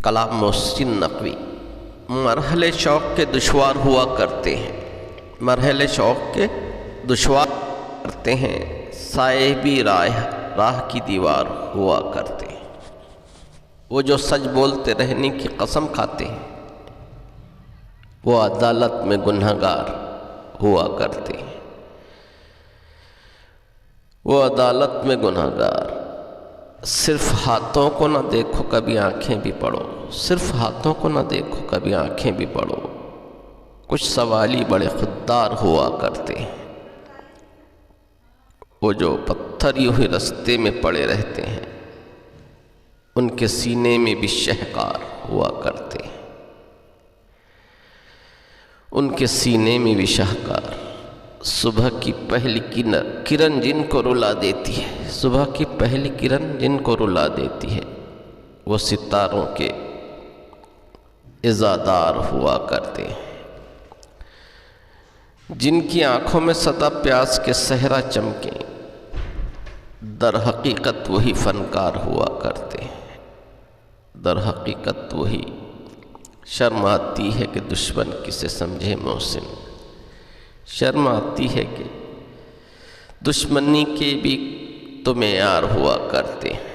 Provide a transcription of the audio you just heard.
کلام محسن نقوی۔ مرحلے شوق کے دشوار ہوا کرتے ہیں، مرحلے شوق کے دشوار کرتے ہیں، سائے بھی راہ کی دیوار ہوا کرتے ہیں۔ وہ جو سچ بولتے رہنے کی قسم کھاتے ہیں، وہ عدالت میں گنہگار ہوا کرتے ہیں، وہ عدالت میں گنہگار۔ صرف ہاتھوں کو نہ دیکھو کبھی آنکھیں بھی پڑھو، صرف ہاتھوں کو نہ دیکھو کبھی آنکھیں بھی پڑھو۔ کچھ سوالی بڑے خوددار ہوا کرتے ہیں، وہ جو پتھر یوں ہی رستے میں پڑے رہتے ہیں، ان کے سینے میں بھی شہکار ہوا کرتے ہیں، ان کے سینے میں بھی شہکار۔ صبح کی پہلی کرن جن کو رلا دیتی ہے، صبح کی پہلی کرن جن کو رلا دیتی ہے، وہ ستاروں کے عزادار ہوا کرتے ہیں۔ جن کی آنکھوں میں سدا پیاس کے صحرا چمکیں، در حقیقت وہی فنکار ہوا کرتے ہیں، در حقیقت وہی۔ شرم آتی ہے کہ دشمن کسے سمجھے محسن، شرم آتی ہے کہ دشمنی کے بھی تو معیار ہوا کرتے ہیں۔